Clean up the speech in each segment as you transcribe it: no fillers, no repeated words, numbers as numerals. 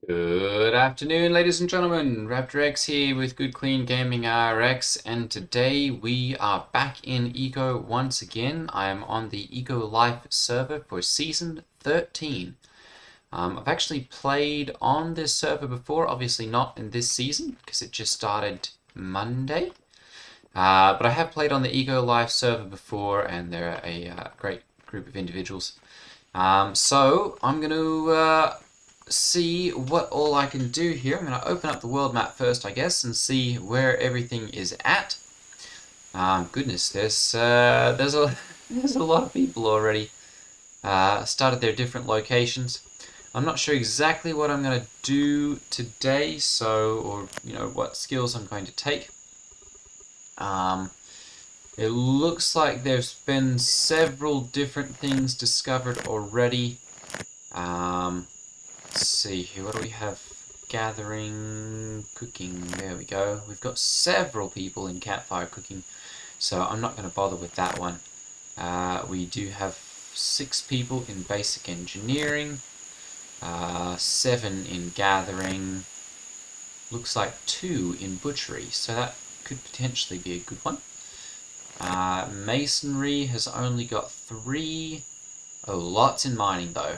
Good afternoon, ladies and gentlemen. Raptor X here with Good Clean Gaming RX, and today we are back in Eco once again. I am on the ECOLife server for Season 13. I've actually played on this server before, obviously not in this season, because it just started Monday. But I have played on the ECOLife server before, and they're a great group of individuals. So I'm going to see what all I can do here. I'm going to open up the world map first, I guess, and see where everything is at. Goodness, there's a there's a lot of people already started their different locations. I'm not sure exactly what I'm going to do today, or what skills I'm going to take. It looks like there's been several different things discovered already. Let's see here, what do we have? Gathering, cooking, there we go. We've got several people in Campfire Cooking, so I'm not going to bother with that one. We do have 6 people in Basic Engineering, 7 in Gathering, looks like 2 in Butchery, so that could potentially be a good one. Masonry has only got 3. Oh, lots in Mining though.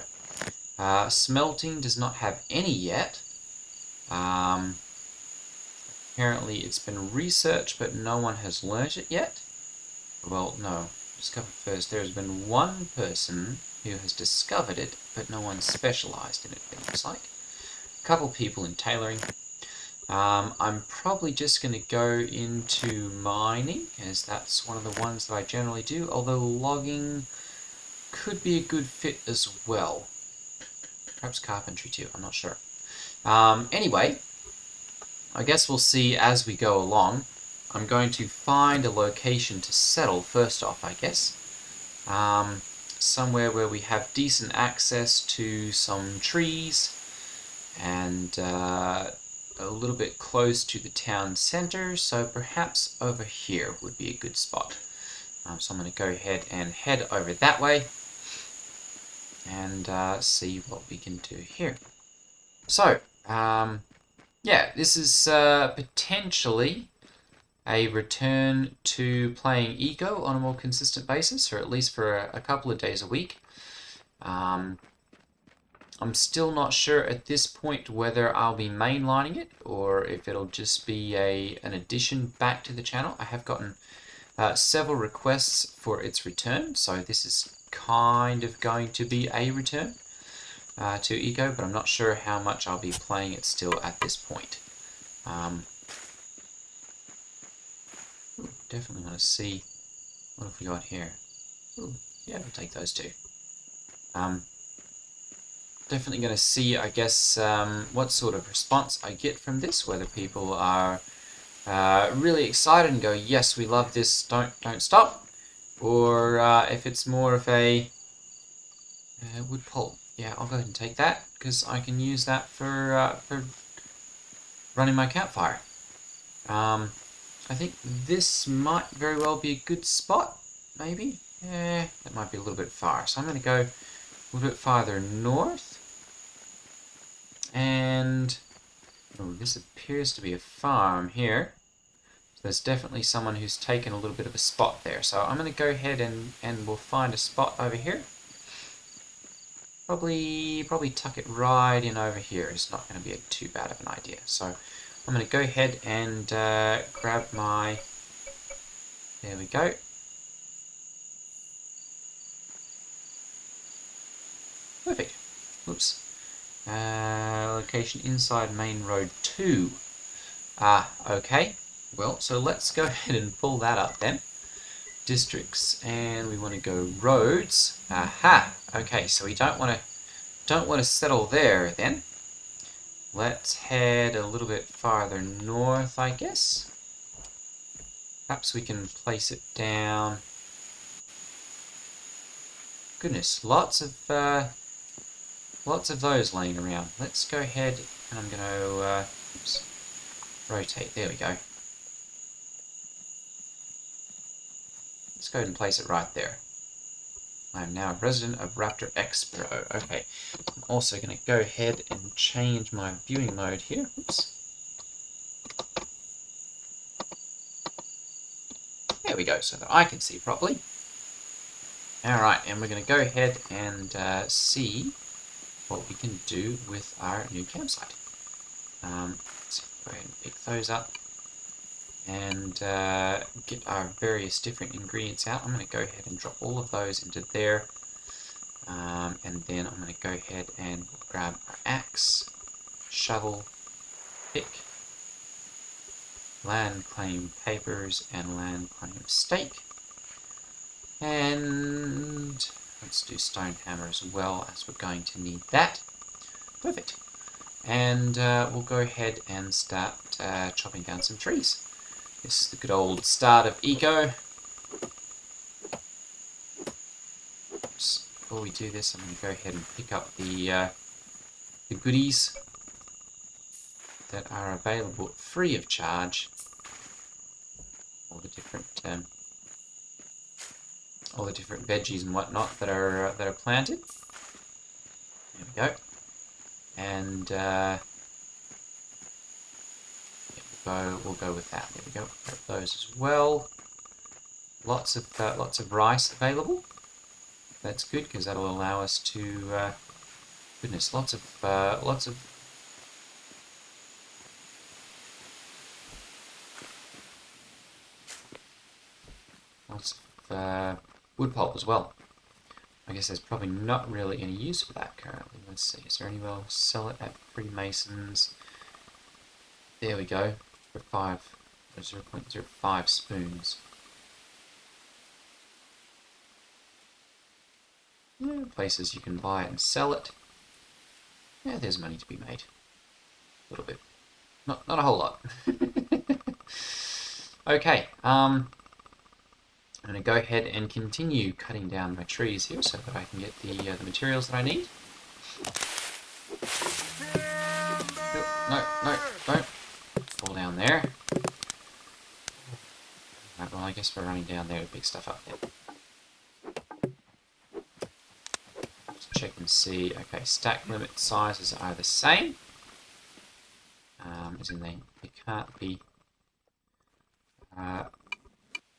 Smelting does not have any yet. Apparently it's been researched, but no one has learnt it yet. Well, no. Discovered first. There has been one person who has discovered it, but no one specialised in it, it looks like. A couple people in tailoring. I'm probably just going to go into mining, as that's one of the ones that I generally do, although logging could be a good fit as well. Perhaps carpentry too, I'm not sure. Anyway, I guess we'll see as we go along. I'm going to find a location to settle first off, I guess. Somewhere where we have decent access to some trees and a little bit close to the town centre, so perhaps over here would be a good spot. So I'm going to go ahead and head over that way and see what we can do here. So, yeah, this is potentially a return to playing Eco on a more consistent basis, or at least for a couple of days a week. I'm still not sure at this point whether I'll be mainlining it, or if it'll just be an addition back to the channel. I have gotten several requests for its return, so this is kind of going to be a return to Eco, but I'm not sure how much I'll be playing it still at this point. Definitely want to see what have we got here. Ooh, yeah, we'll take those two. Definitely going to see, I guess, what sort of response I get from this, whether people are really excited and go, yes, we love this, don't stop, or if it's more of a wood pulp. Yeah, I'll go ahead and take that, because I can use that for running my campfire. I think this might very well be a good spot, maybe. That might be a little bit far, so I'm going to go a little bit farther north. And oh, this appears to be a farm here. So there's definitely someone who's taken a little bit of a spot there. So I'm going to go ahead and we'll find a spot over here. Probably tuck it right in over here. It's not going to be too bad of an idea. So I'm going to go ahead and grab my... There we go. Perfect. Oops. Location inside main road 2. Okay. Well, so let's go ahead and pull that up then. Districts, and we want to go roads. Aha. Okay, so we don't want to settle there then. Let's head a little bit farther north, I guess. Perhaps we can place it down. Goodness, lots of those laying around. Let's go ahead and I'm going to rotate. There we go. Let's go ahead and place it right there. I am now a resident of Raptor Expo. Okay, I'm also going to go ahead and change my viewing mode here. Oops. There we go, so that I can see properly. Alright, and we're going to go ahead and see what we can do with our new campsite. So go ahead and pick those up and get our various different ingredients out. I'm going to go ahead and drop all of those into there. And then I'm going to go ahead and grab our axe, shovel, pick, land claim papers, and land claim stake. And let's do stone hammer as well, as we're going to need that. Perfect. And we'll go ahead and start chopping down some trees. This is the good old start of eco. Oops. Before we do this, I'm going to go ahead and pick up the goodies that are available free of charge. All the different veggies and whatnot that are planted. There we go. And we'll go with that. There we go. Grab those as well. Lots of rice available. That's good because that'll allow us to goodness, lots of wood pulp as well. I guess there's probably not really any use for that currently. Let's see, is there anywhere else sell it at Freemasons? There we go, for 0.05 spoons. Yeah, places you can buy it and sell it. Yeah, there's money to be made. A little bit. Not a whole lot. Okay, I'm going to go ahead and continue cutting down my trees here so that I can get the materials that I need. No, don't fall down there. Right, well, I guess we're running down there to pick stuff up then. Just check and see. Okay, stack limit sizes are the same. As in they can't be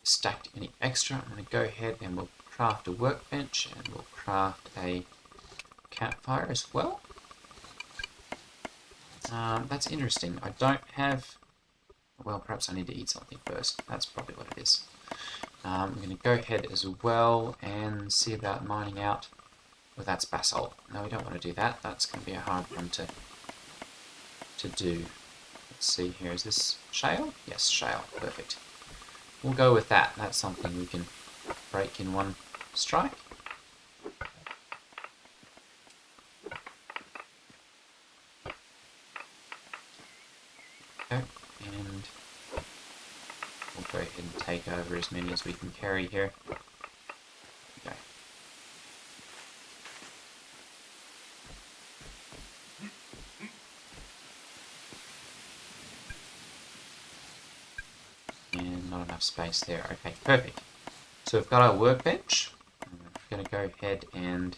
stacked any extra. I'm going to go ahead and we'll craft a workbench and we'll craft a campfire as well. That's interesting. I don't have... Well, perhaps I need to eat something first. That's probably what it is. I'm going to go ahead as well and see about mining out... Well, that's basalt. No, we don't want to do that. That's going to be a hard one to do. Let's see here. Is this shale? Yes, shale. Perfect. We'll go with that. That's something we can break in one strike. Okay, and we'll go ahead and take over as many as we can carry here. Okay. And not enough space there. Okay, perfect. So we've got our workbench. I'm going to go ahead and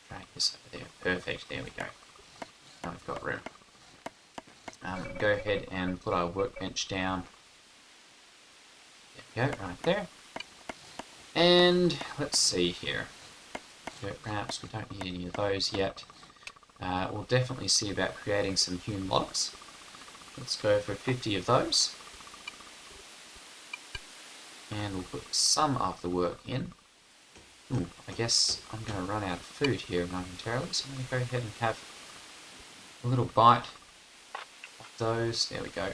drag this over there. Perfect. There we go. Now we've got room. Go ahead and put our workbench down. There we go, right there. And let's see here. Dirt ramps, we don't need any of those yet. We'll definitely see about creating some hewn logs. Let's go for 50 of those. And we'll put some of the work in. Ooh, I guess I'm going to run out of food here momentarily, so I'm going to go ahead and have a little bite of those. There we go.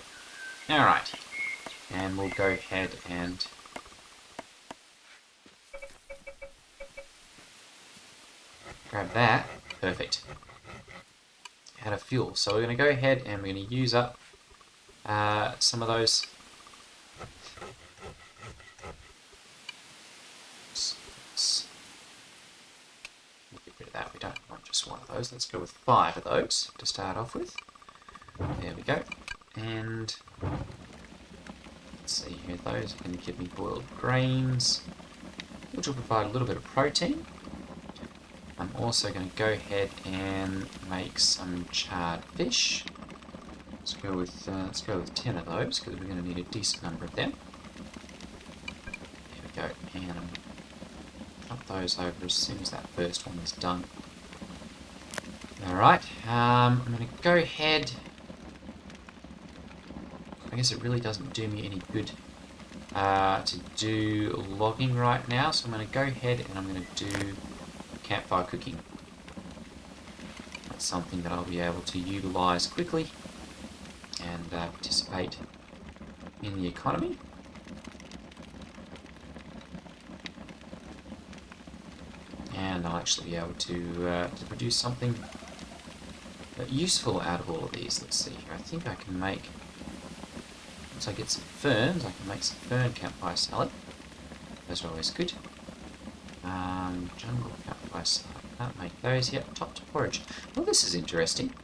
Alright, and we'll go ahead and grab that. Perfect. Out of fuel. So we're going to go ahead and we're going to use up some of those. Get rid of that. We don't want just one of those. Let's go with 5 of those to start off with. There we go. And let's see here. Those are going to give me boiled grains. which will provide a little bit of protein. I'm also going to go ahead and make some charred fish. Let's go with 10 of those because we're going to need a decent number of them. There we go, and I'm going to drop those over as soon as that first one is done. Alright, I'm going to go ahead. I guess it really doesn't do me any good to do logging right now, so I'm going to go ahead and I'm going to do campfire cooking. That's something that I'll be able to utilise quickly and participate in the economy. And I'll actually be able to produce something useful out of all of these. Let's see here. I think I can make, once I get some ferns, I can make some fern campfire salad. Those are always good. Jungle campfire salad. Can't make those yet. Top to porridge. Well, this is interesting.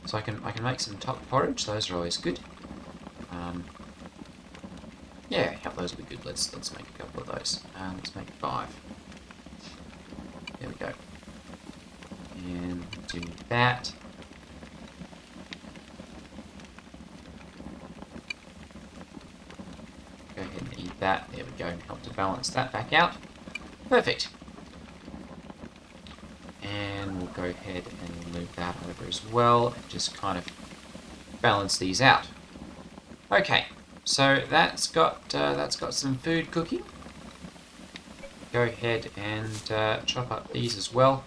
So I can make some top porridge. Those are always good. Yeah, those would be good. Let's make a couple of those. Let's make 5. There we go. And do that. Go ahead and eat that. There we go. Help to balance that back out. Perfect. And we'll go ahead and move that over as well and just kind of balance these out. Okay, so that's got some food cooking. Go ahead and chop up these as well,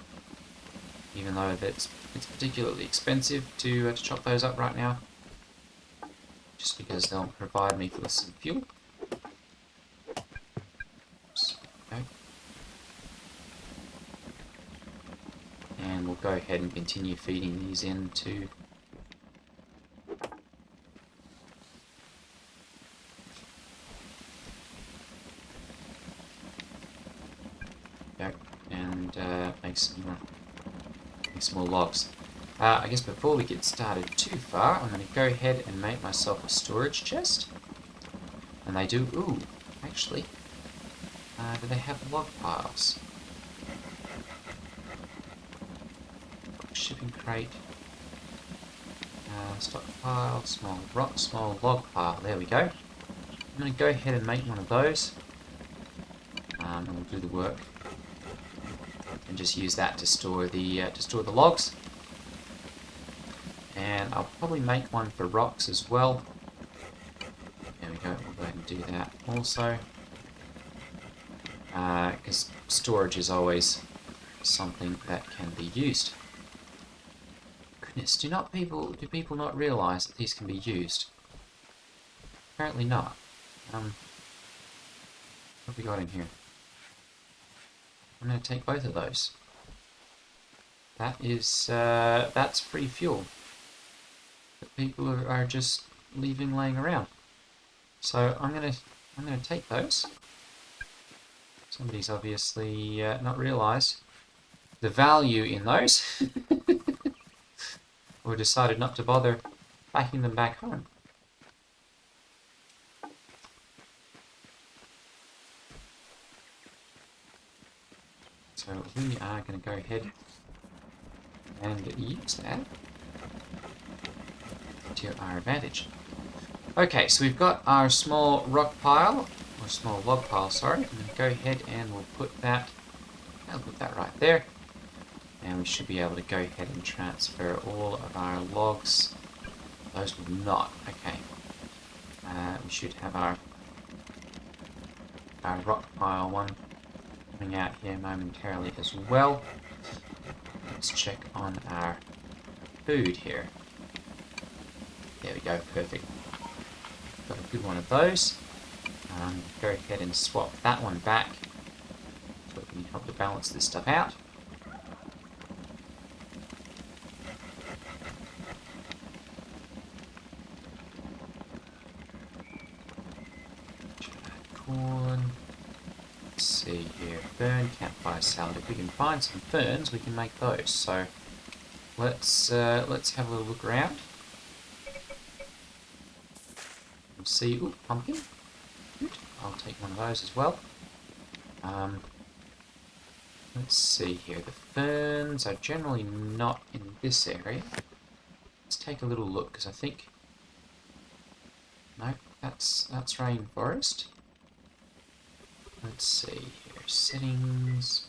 even though it's particularly expensive to chop those up right now, just because they'll provide me with some fuel. Oops, okay. And we'll go ahead and continue feeding these into and make some more logs. I guess before we get started too far, I'm going to go ahead and make myself a storage chest. And they do, ooh, actually, do they have log piles? Shipping crate, stockpile, small log pile. There we go. I'm going to go ahead and make one of those, and we'll do the work, and just use that to store the logs. And I'll probably make one for rocks as well. There we go. We'll go ahead and do that also, because storage is always something that can be used. Goodness, do people not realise that these can be used? Apparently not. What have we got in here? I'm going to take both of those. That's free fuel that people are just leaving laying around. So I'm going to take those. Somebody's obviously not realised the value in those. Or decided not to bother packing them back home. So we are going to go ahead and use that to our advantage. Okay, so we've got our small rock pile, or small log pile, sorry. I'm going to go ahead and we'll put that, I'll put that right there. And we should be able to go ahead and transfer all of our logs. Those will not. Okay. We should have our rock pile one coming out here momentarily as well. Let's check on our food here. There we go. Perfect. Got a good one of those. Go ahead and swap that one back so we can help to balance this stuff out. Corn. Let's see here. Fern campfire salad. If we can find some ferns, we can make those. So let's have a little look around. see, ooh, pumpkin. Good. I'll take one of those as well. Let's see here. The ferns are generally not in this area. Let's take a little look, because I think... No, that's rainforest. Let's see here. Settings,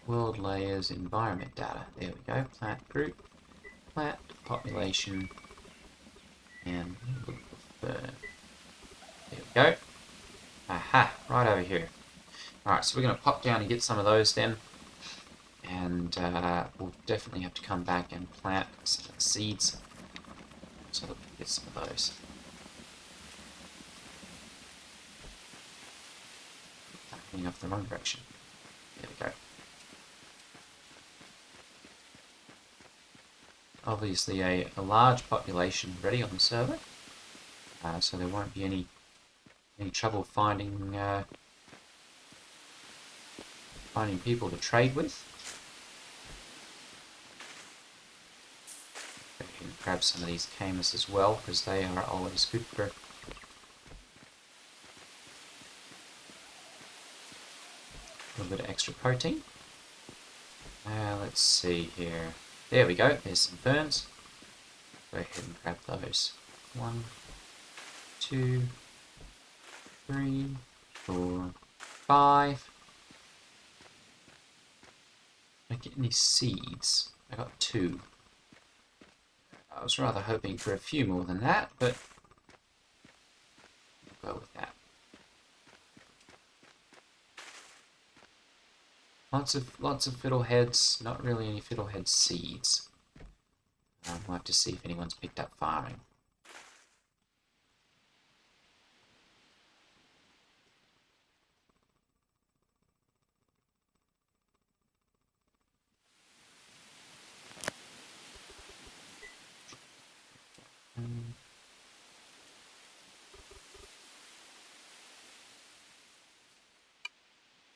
world layers, environment data. There we go. Plant group, plant population, and look for fern. There we go. Aha, right over here. Alright, so we're going to pop down and get some of those then. And we'll definitely have to come back and plant some seeds so that we can get some of those. Heading off the wrong direction. There we go. Obviously a large population already on the server, so there won't be any trouble finding people to trade with. Go ahead and grab some of these camas as well, because they are always good for a little bit of extra protein. Let's see here. There we go. There's some ferns. Go ahead and grab those. 1, 2, 3, 4, 5. Did I get any seeds? I got 2. I was rather hoping for a few more than that, but we'll go with that. Lots of fiddleheads, not really any fiddlehead seeds. We'll have to see if anyone's picked up farming.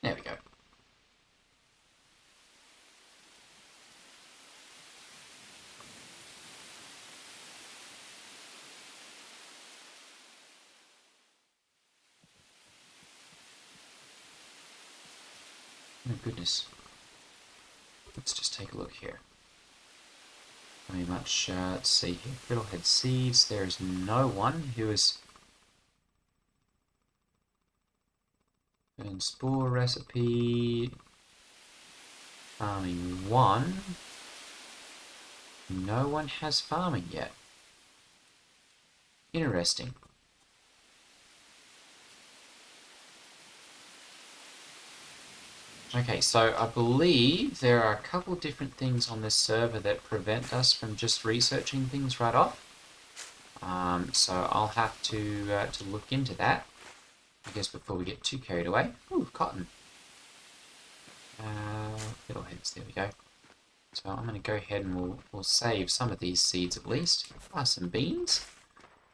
There we go. Oh goodness. Let's just take a look here. Very much, let's see here. Fiddlehead seeds. There is no one who is... And spore recipe. Farming 1. No one has farming yet. Interesting. Okay, so I believe there are a couple of different things on this server that prevent us from just researching things right off. So I'll have to look into that, I guess, before we get too carried away. Ooh, cotton. Fiddleheads, there we go. So I'm going to go ahead and we'll save some of these seeds at least. Some beans.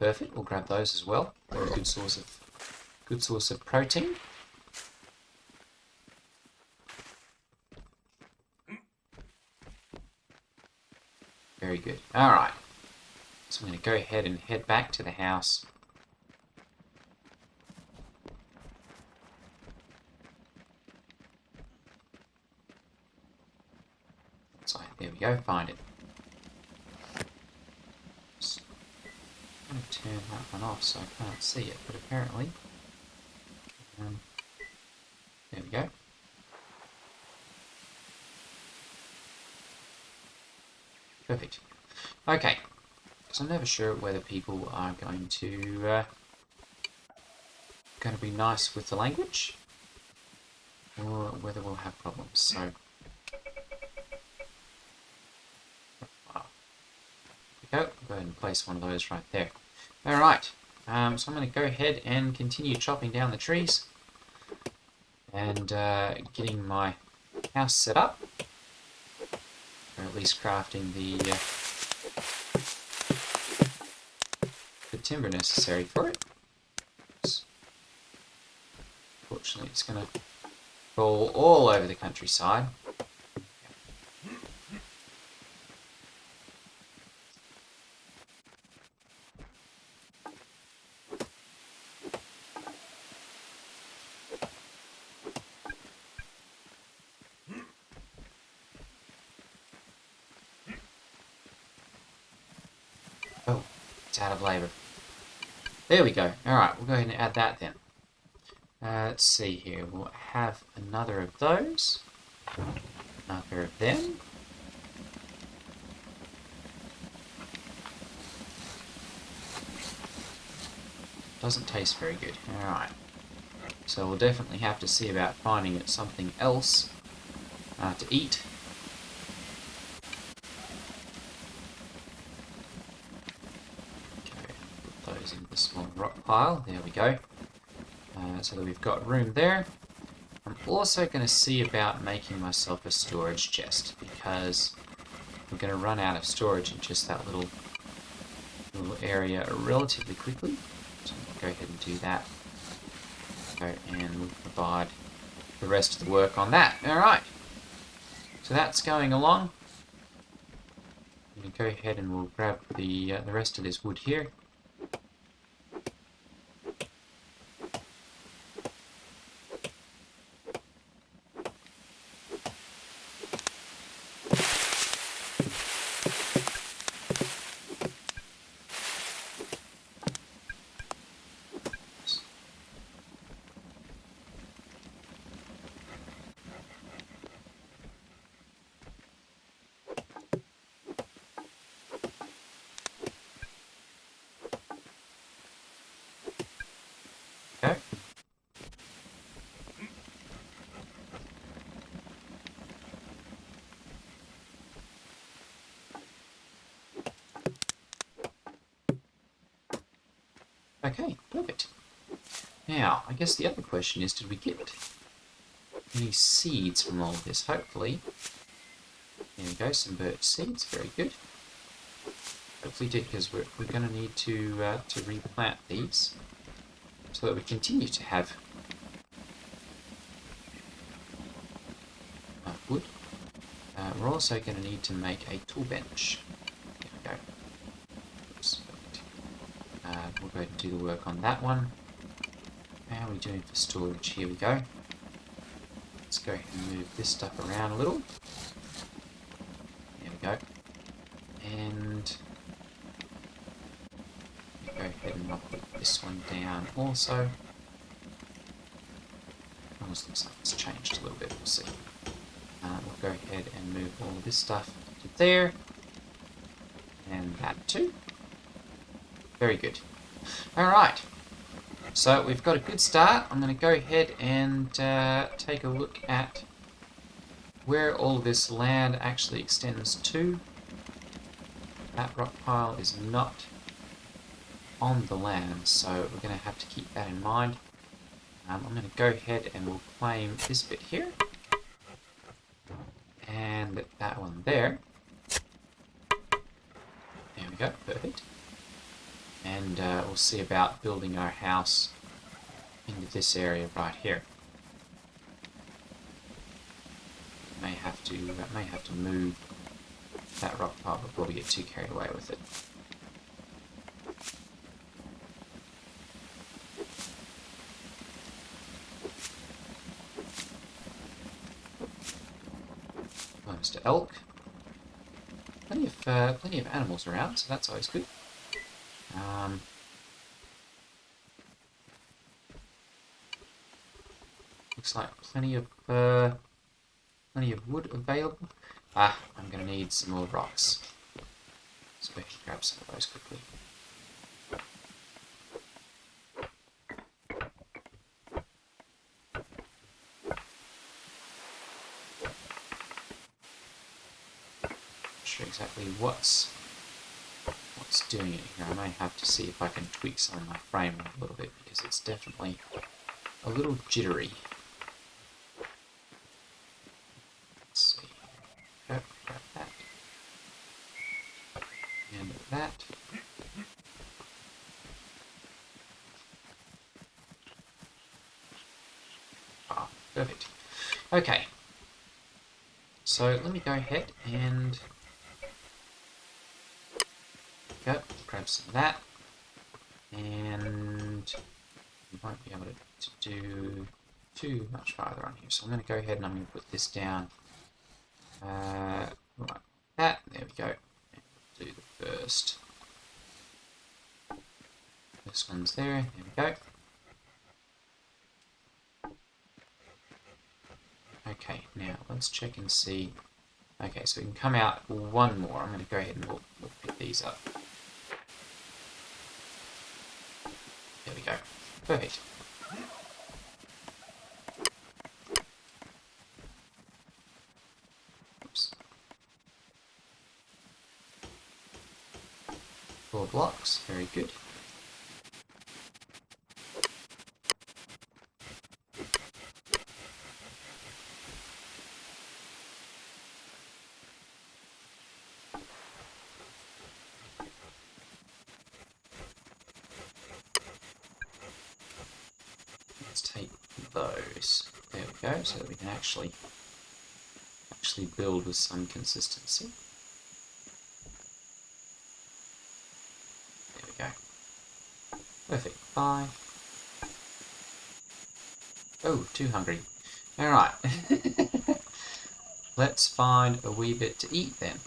Perfect. We'll grab those as well. They're a good source of protein. Very good. All right. So I'm going to go ahead and head back to the house. So there we go. Find it. I'm going to turn that one off so I can't see it, but apparently... there we go. Perfect. Okay. So I'm never sure whether people are going to be nice with the language, or whether we'll have problems. So there we go. Go ahead and place one of those right there. All right. So I'm going to go ahead and continue chopping down the trees and getting my house set up, or at least crafting the timber necessary for it. Fortunately, it's going to fall all over the countryside. Oh, it's out of labour. There we go. Alright, we'll go ahead and add that then. Let's see here. We'll have another of those. Another of them. Doesn't taste very good. Alright. So we'll definitely have to see about finding it something else to eat. Okay, put those in the small rock pile. There we go. So that we've got room there. I'm also going to see about making myself a storage chest, because we're going to run out of storage in just that little area relatively quickly. So I'll go ahead and do that. Okay, and we'll provide the rest of the work on that. Alright. So that's going along. I'm going to go ahead and we'll grab the rest of this wood here. Okay. Okay, perfect. Now, I guess the other question is, did we get any seeds from all of this? Hopefully. There we go, some birch seeds, very good. Hopefully did, because we're going to need to replant these so that we continue to have wood. We're also going to need to make a tool bench. There we go. Oops, perfect. We'll go ahead and do the work on that one. How are we doing for storage? Here we go. Let's go ahead and move this stuff around a little. There we go. And go ahead and I'll put this one down also. Almost looks like it's changed a little bit, we'll see. We'll go ahead and move all of this stuff to there. And that too. Very good. Alright. So we've got a good start. I'm going to go ahead and take a look at where all of this land actually extends to. That rock pile is not on the land, so we're going to have to keep that in mind. I'm going to go ahead and we'll claim this bit here. And that one there. There we go, perfect. And we'll see about building our house into this area right here. May have to move that rock pile before we get too carried away with it. Well, Mr. Elk. Plenty of animals around, so that's always good. Looks like plenty of wood available. I'm going to need some more rocks. So we can grab some of those quickly. Not sure exactly what's doing it here. I may have to see if I can tweak some of my frame a little bit, because it's definitely a little jittery. Let's see. Grab that. And that. Ah, perfect. Okay. So let me go ahead and grab some of that, and we won't be able to do too much farther on here. So I'm going to go ahead and I'm going to put this down like that. There we go. And do the first This one's there. There we go. Okay, now let's check and see. Okay, so we can come out one more. I'm going to go ahead and we'll pick these up. There we go. Perfect. Oops. 4 blocks. Very good. Let's take those. There we go, so that we can actually build with some consistency. There we go. Perfect. 5. Oh, too hungry. Alright. Let's find a wee bit to eat then.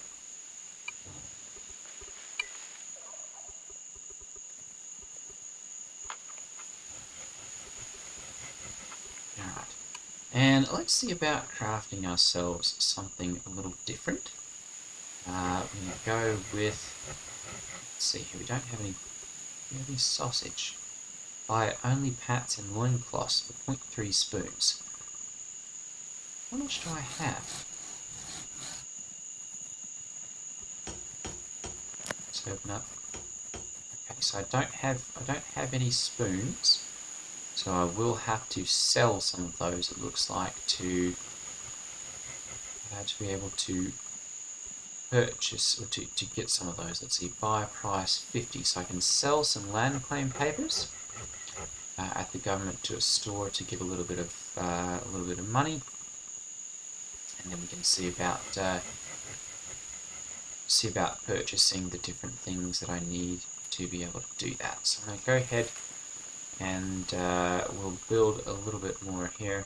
Alright. And let's see about crafting ourselves something a little different. We're going to go with... Let's see here, we don't have any sausage. Buy only pats and loincloths for 0.3 spoons. How much do I have? Let's open up. Okay, so I don't have any spoons, so I will have to sell some of those. It looks like to be able to purchase or to get some of those. Let's see, buy price 50. So I can sell some land claim papers at the government to a store to get a little bit of money, and then we can see about purchasing the different things that I need to be able to do that. So I'm going to go ahead and we'll build a little bit more here.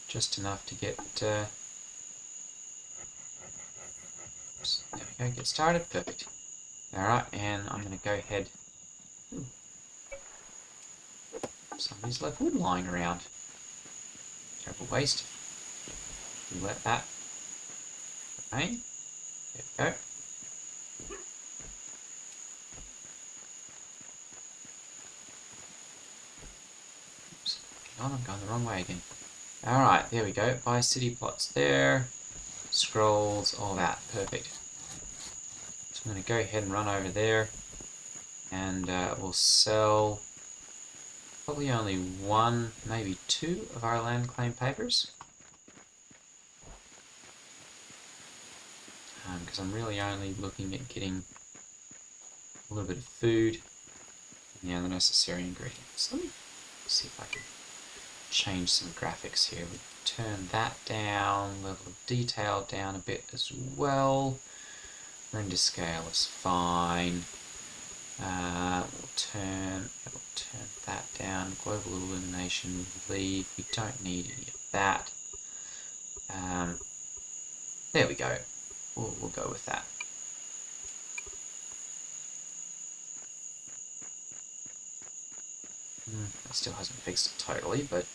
Just enough to get oops, there we go, get started. Perfect. Alright, and I'm going to go ahead. Ooh. Somebody's left wood lying around. Terrible waste. We let that remain. There we go. Oops, hang on, I'm going the wrong way again. Alright, there we go. Buy city plots there. Scrolls, all that. Perfect. So I'm going to go ahead and run over there. And we'll sell probably only 1, maybe 2 of our land claim papers. Because I'm really only looking at getting a little bit of food and the necessary ingredients. Let me see if I can change some graphics here. We turn that down, level of detail down a bit as well. Render scale is fine. We'll turn that down. Global illumination, leave. We don't need any of that. There we go. We'll go with that. That still hasn't fixed it totally, but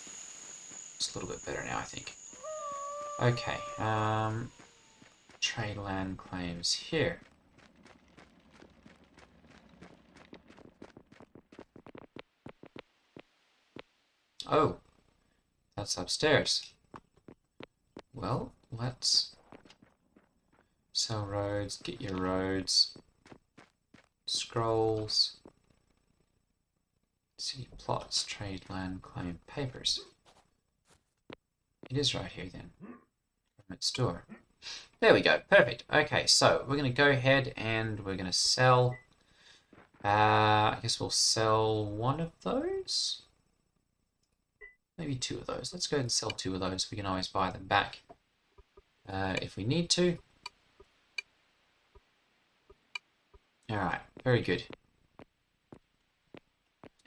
it's a little bit better now, I think. Okay, trade land claims here. Oh, that's upstairs. Well, let's sell roads, get your roads, scrolls, city plots, trade land claim papers. It is right here then. Government store. There we go. Perfect. Okay, so we're going to go ahead and we're going to sell. I guess we'll sell 1 of those. Maybe 2 of those. Let's go ahead and sell 2 of those. We can always buy them back if we need to. Alright, very good.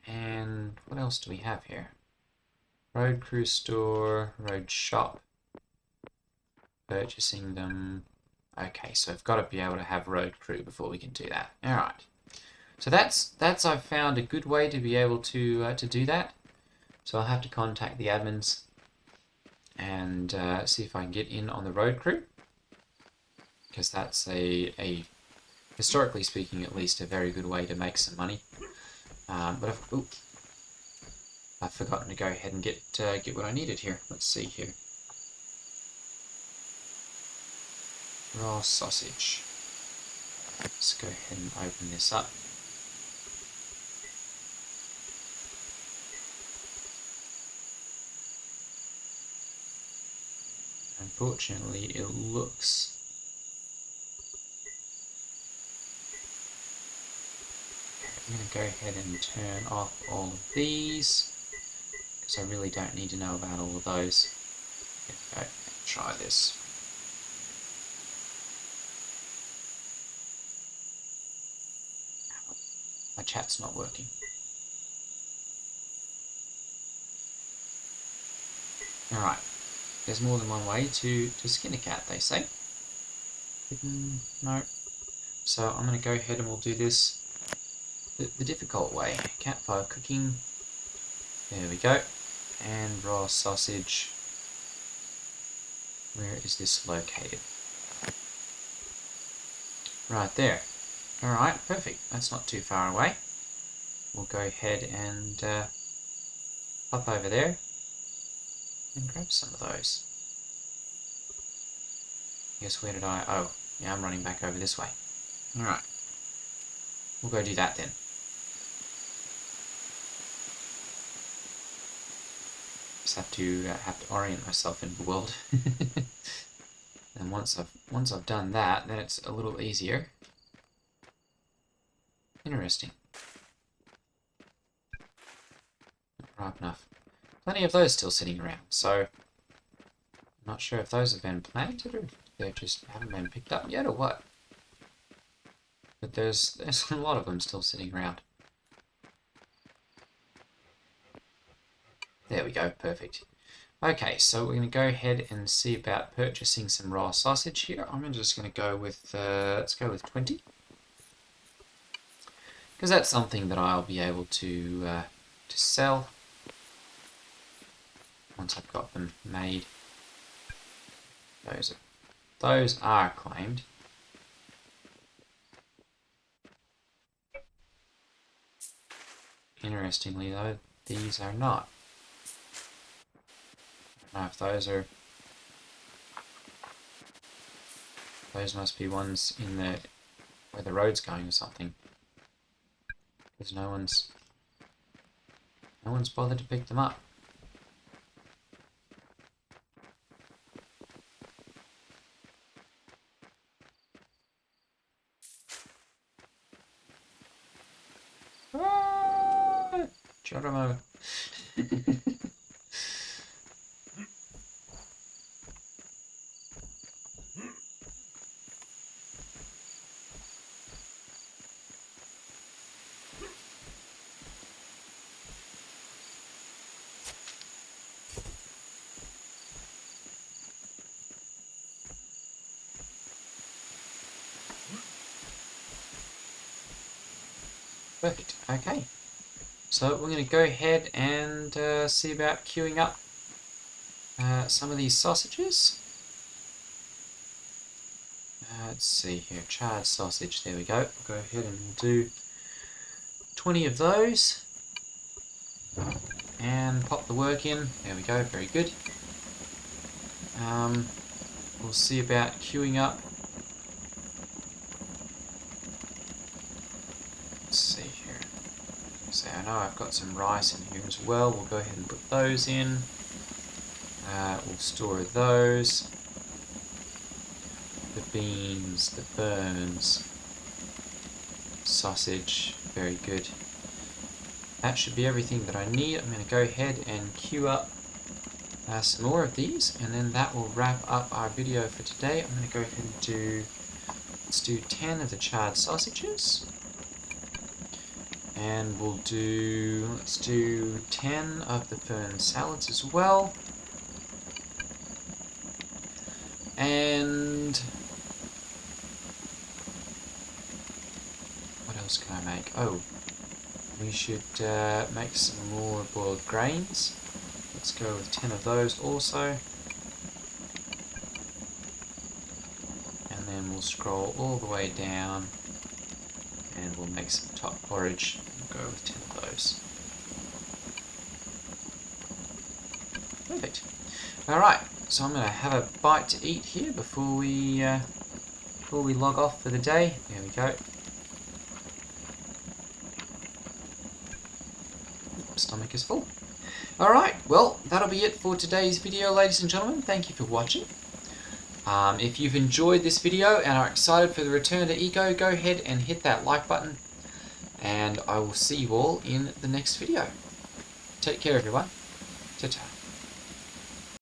And what else do we have here? Road crew store, road shop. Purchasing them. Okay, so I've got to be able to have road crew before we can do that. All right. So that's I've found a good way to be able to do that. So I'll have to contact the admins and see if I can get in on the road crew, because that's a historically speaking, at least, a very good way to make some money. But I've forgotten to go ahead and get what I needed here. Let's see here. Raw sausage. Let's go ahead and open this up. Unfortunately, it looks... I'm going to go ahead and turn off all of these, because I really don't need to know about all of those. There we go. Try this. My chat's not working. Alright. There's more than one way to skin a cat, they say. No. So I'm going to go ahead and we'll do this the difficult way. Campfire cooking. There we go. And raw sausage. Where is this located? Right there. Alright, perfect. That's not too far away. We'll go ahead and hop over there and grab some of those. Guess where did I... Oh, yeah, I'm running back over this way. Alright. We'll go do that then. Just have to orient myself in the world. And once I've done that, then it's a little easier. Interesting. Not ripe enough. Plenty of those still sitting around, so I'm not sure if those have been planted or if they just haven't been picked up yet or what. But there's a lot of them still sitting around. There we go, perfect. Okay, so we're going to go ahead and see about purchasing some raw sausage here. I'm just going to go with, let's go with 20. Because that's something that I'll be able to sell once I've got them made. Those are claimed. Interestingly though, these are not. I don't know if those are... Those must be ones in the... where the road's going or something. Because no one's bothered to pick them up. Geronimo. Perfect. Okay. So we're going to go ahead and see about queuing up some of these sausages. Let's see here, charred sausage, there we go. We'll go ahead and we'll do 20 of those. And pop the work in, there we go, very good. We'll see about queuing up. Let's see here. So I know I've got some rice in here as well. We'll go ahead and put those in. We'll store those. The beans, the ferns, sausage, very good. That should be everything that I need. I'm going to go ahead and queue up some more of these, and then that will wrap up our video for today. I'm going to go ahead and let's do 10 of the charred sausages. And let's do 10 of the fern salads as well. And what else can I make? Oh, we should make some more boiled grains. Let's go with 10 of those also. And then we'll scroll all the way down and we'll make some top porridge. We'll go with 10 of those. Perfect. Alright, so I'm going to have a bite to eat here before we log off for the day. There we go. Stomach is full. Alright, well, that'll be it for today's video, ladies and gentlemen. Thank you for watching. If you've enjoyed this video and are excited for the return to Eco, go ahead and hit that like button. And I will see you all in the next video. Take care, everyone. Ta-ta.